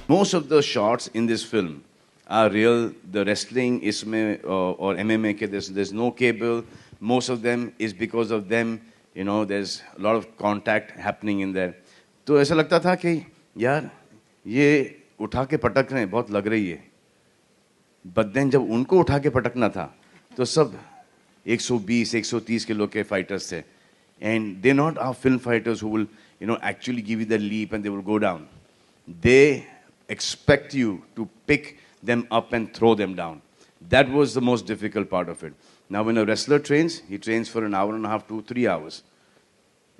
Most of the shots in this film are real. The wrestling isme or MMA ke there's no cable. Most of them is because of them. You know, there's a lot of contact happening in there. तो ऐसा लगता था कि यार ये उठा के पटक रहे हैं, बहुत लग रही है. But then जब उनको उठा के पटकना था तो सब 120, 130 किलो के fighters थे. And they're not our film fighters who will, you know, actually give you the leap and they will go down. They expect you to pick them up and throw them down. That was the most difficult part of it. Now, when a wrestler trains, he trains for an hour and a half to 3 hours.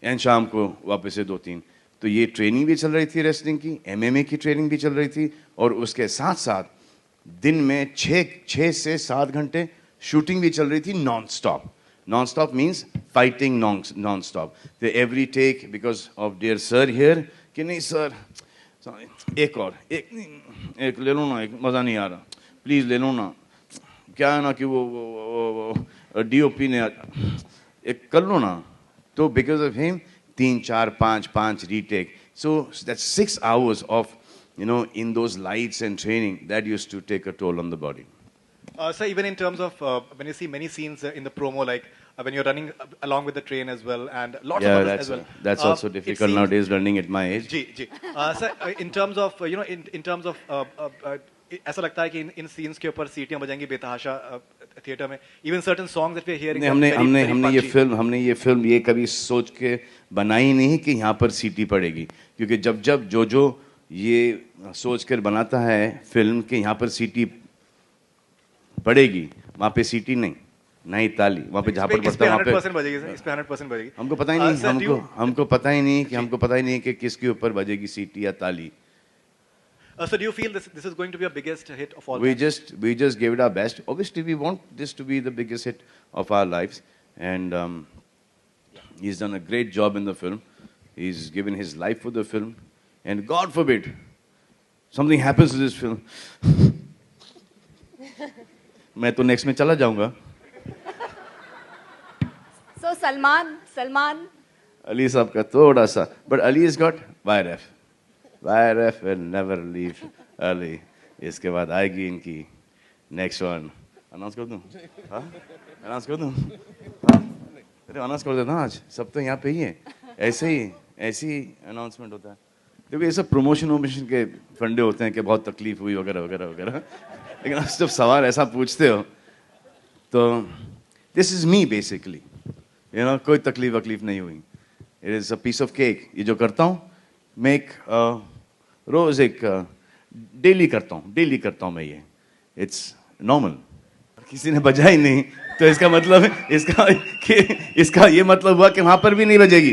And शाम को वापस से 2-3. तो ये training भी चल रही थी रेसलिंग की, एमएमए की ट्रेनिंग भी चल रही थी, और उसके साथ साथ दिन में 6 से 7 घंटे शूटिंग भी चल रही थी non stop. Non stop means fighting non stop. तो every take because of dear sir here कि नहीं सर एक और एक ले लो ना, एक मज़ा नहीं आ रहा, प्लीज़ ले लो ना. क्या है ना कि वो डीओपी ने एक कर लो ना. तो because of him 3, 4, 5 retake. So that's 6 hours of, you know, in those lights and training that used to take a toll on the body. So even in terms of when you see many scenes in the promo, like when you're running along with the train as well, and lots of others as well. That's also difficult nowadays running at my age. जी. So in terms of you know, in terms of ऐसा लगता है कि इन scenes के ऊपर सीटियां बजाएंगी बेतहाशा theatre में. Even certain songs that we're hearing. हमने ये फिल्म ये कभी सोच के बनाई नहीं कि यहाँ पर सीटी पड़ेगी, क्योंकि जब जो ये सोच कर बनाता है फिल्म कि यहाँ पर सीटी पड़ेगी, वहाँ पे सीटी नहीं ताली, वहाँ पे जहाँ पर पड़ता है वहाँ पे 100% बजेगी सर. इस पे 100% बजेगी. हमको पता ही नहीं कि किसके ऊपर बजेगी सीटी या ताली. So do you feel this is going to be a biggest hit of all? We just gave it our best. Obviously, we want this to be the biggest hit of our lives, and he's done a great job in the film. He's given his life for the film, and God forbid something happens to this film. मैं तो next में चला जाऊँगा. So Salman. Ali साहब का थोड़ा सा, but Ali has got YRF. YRF will never leave Ali. इसके बाद आएगी इनकी next one. Announce कर दूँ? हाँ? Announce कर दूँ? हाँ? अरे announce कर देना आज. सब तो यहाँ पे ही है. ऐसे ही announcement होता है. देखो ये सब promotion के फंडे होते हैं कि बहुत तकलीफ हुई वगैरह. लेकिन जब सवाल ऐसा पूछते हो तो this is me basically. You know, कोई तकलीफ नहीं हुई. It is a piece of cake. ये जो करता हूँ मैं एक रोज एक डेली करता हूँ मैं ये. It's normal. किसी ने बजा ही नहीं तो इसका मतलब इसका ये मतलब हुआ कि वहां पर भी नहीं बजेगी.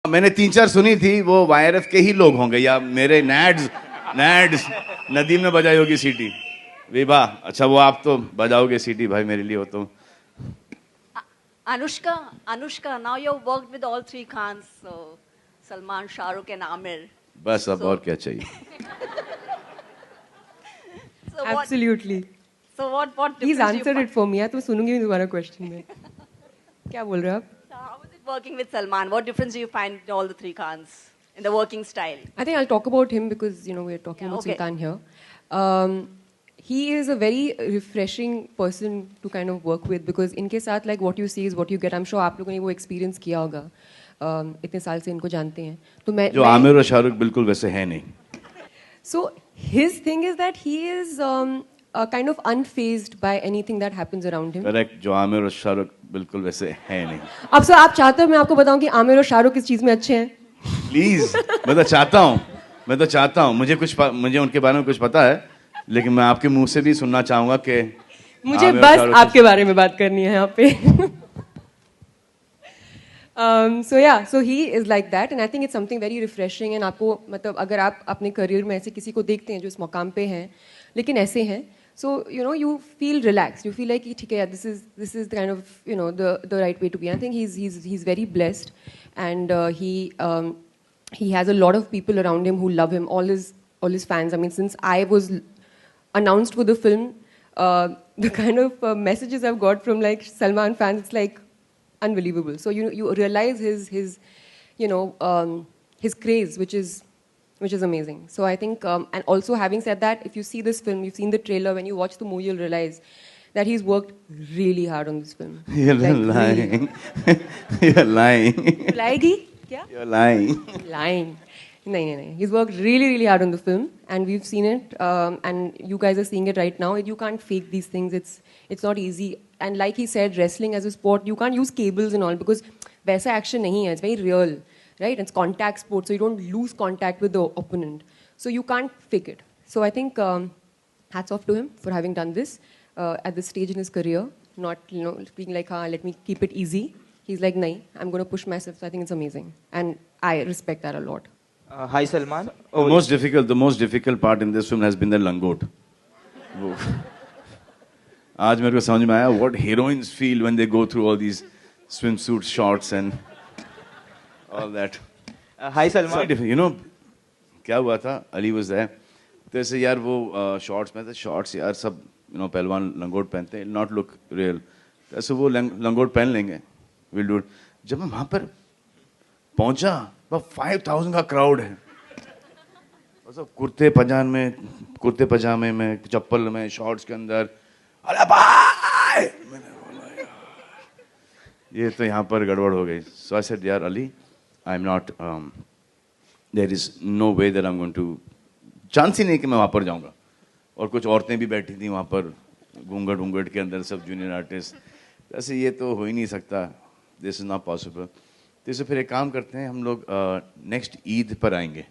मैंने 3-4 सुनी थी, वो वायरएफ के ही लोग होंगे या मेरे नैड्स नदीम ने बजाई होगी सीटी. विभा, अच्छा वो आप तो बजाओगे सीटी भाई मेरे लिए हो तो. Anushka, now you've worked with all 3 Khans, so Salman, Shah Rukh and Amir. बस अब और क्या चाहिए. Absolutely. So what He's answered it for me. या तो सुनूंगी तुम्हारा question में. क्या बोल रहे हो आप? So how was it working with Salman? What difference do you find in all the 3 Khans in the working style? I think I'll talk about him because, you know, we're talking about Sultan here. He is a very refreshing person to kind of work with because इनके साथ like what you see is what you get. I'm sure आप लोगों ने वो experience किया होगा. इतने साल से इनको जानते हैं. तो मैं जो आमिर और शाहरुख बिल्कुल वैसे हैं नहीं. So his thing is that he is kind of unfazed by anything that happens around him. Correct. जो आमिर और शाहरुख बिल्कुल वैसे हैं नहीं. अब सर आप चाहते हो मैं आपको बताऊं कि आमिर और शाहरुख किस चीज में अच्छे हैं? Please, मैं तो चाहता हूँ. मुझे उनके बारे में कुछ पता है, लेकिन मैं आपके मुंह से भी सुनना चाहूंगा कि मुझे बस आपके बारे में बात करनी है यहाँ पे. So he is like that and I think it's something very refreshing and आपको मतलब अगर आप अपने करियर में ऐसे किसी को देखते हैं जो इस मकाम पे हैं लेकिन ऐसे हैं, so you know you feel relaxed, you feel like ठीक है, this is kind of, you know, the right way to be. I think he's very blessed and he has a lot of people around him who love him, all his fans. I mean, since I was announced for the film, the kind of messages I've got from like Salman fans, it's like unbelievable. So you realize his you know his craze, which is which is amazing. So I think, and also having said that, if you see this film, you've seen the trailer, when you watch the movie, you'll realize that he's worked really hard on this film. You're Like, lying. You're lying. Lying? Kya? You're lying. Lying. No. He's worked really, really hard on the film, and we've seen it, and you guys are seeing it right now. You can't fake these things. It's not easy. And like he said, wrestling as a sport, you can't use cables and all because वैसा action नहीं है. It's very real, right? It's contact sport, so you don't lose contact with the opponent. So you can't fake it. So I think hats off to him for having done this at this stage in his career. Not being like, let me keep it easy. He's like, nahi, I'm going to push myself. So I think it's amazing, and I respect that a lot. Hi Salman. The most difficult part in this film has been the langot. वो आज मेरे को समझ में आया what heroines feel when they go through all these swimsuit shorts and all that. Hi Salman. You know क्या हुआ था? Ali was there. तो ऐसे यार वो shorts में थे, shorts यार सब पहलवान लंगोट पहनते हैं, not look real. ऐसे वो लंगोट पहन लेंगे, we'll do it. जब मैं वहाँ पर पहुँचा, वहाँ 5,000 का crowd है. और सब कुर्ते पजामे में, चप्पल में, शॉर्ट्स के अंदर. अरे भाई! मैंने बोला यार, ये तो यहाँ पर गड़बड़ हो गई. So I said, यार Ali, I'm not. There is no way that I'm going to. Chance ही नहीं कि मैं वहाँ पर जाऊँगा. और कुछ औरतें भी बैठी थी वहाँ पर, घूंघट के अंदर सब जूनियर आर्टिस्ट. ऐसे ये तो हो ही नहीं सकता. This is not possible. तो इसे फिर एक काम करते हैं, हम लोग नेक्स्ट ईद पर आएंगे.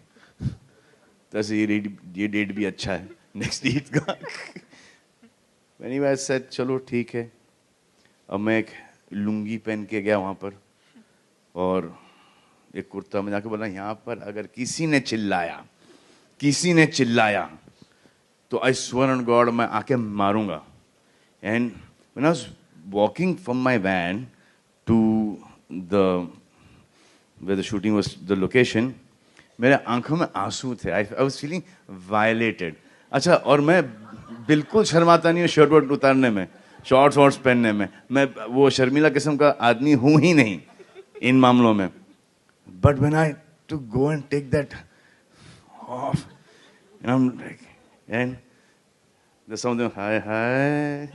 तो ऐसे ये डेट भी अच्छा है नेक्स्ट ईद का. Anyway, I said चलो ठीक है. अब मैं एक लुंगी पहन के गया वहाँ पर और एक कुर्ता में जाके बोला, यहाँ पर अगर किसी ने चिल्लाया तो I swear on God मैं आके मारूंगा. And when I was walking from my van to where the shooting was, the location, मेरे आंखों में आंसू थे. I was feeling violated. अच्छा, और मैं बिल्कुल शर्माता नहीं हूँ शर्ट वर्ट उतारने में, शॉर्ट्स वॉर्ट्स पहनने में. मैं वो शर्मीला किस्म का आदमी हूँ ही नहीं इन मामलों में. But when I to go and take that off, and I'm like, and there's something, hi.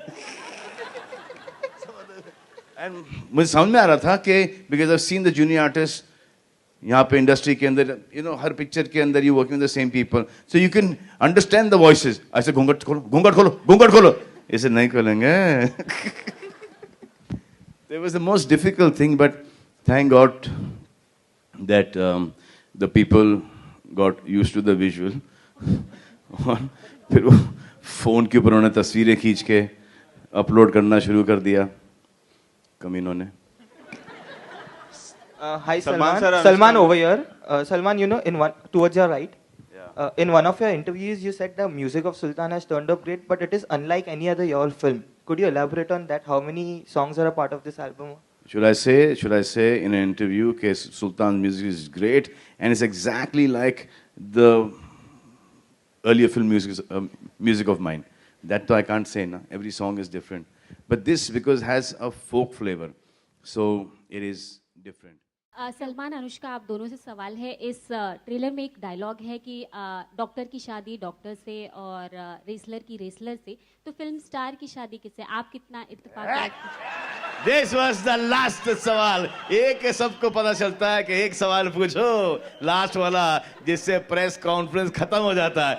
And मुझे समझ में आ रहा था कि because I've seen the junior artists यहाँ पे इंडस्ट्री के अंदर, हर पिक्चर के अंदर you working with the same people, so you can understand the voices. ऐसे घूंघट खोलो. ऐसे नहीं खोलेंगे. It was the most difficult thing, but thank God that the people got used to the visual. और फिर वो फोन के ऊपर उन्होंने तस्वीरें खींच के अपलोड करना शुरू कर दिया कमीनों ने. Hi Salman. Salman over here. Salman, towards your right. Yeah. In one of your interviews, you said the music of Sultan has turned up great, but it is unlike any other your film. Could you elaborate on that? How many songs are a part of this album? Should I say in an interview that Sultan's music is great and it's exactly like the earlier film music of mine? That though I can't say, na? Every song is different. But this, because has a folk flavor, so it is different. Salman, Anushka, आप दोनों से सवाल है. इस trailer में एक dialogue है कि डॉक्टर की शादी डॉक्टर से और रेसलर की रेसलर से, तो फिल्म स्टार की शादी किससे? आप कितना इत्तेफाक? This was the last सवाल. एक सबको पता चलता है कि एक सवाल पूछो लास्ट वाला जिससे प्रेस कॉन्फ्रेंस खत्म हो जाता है.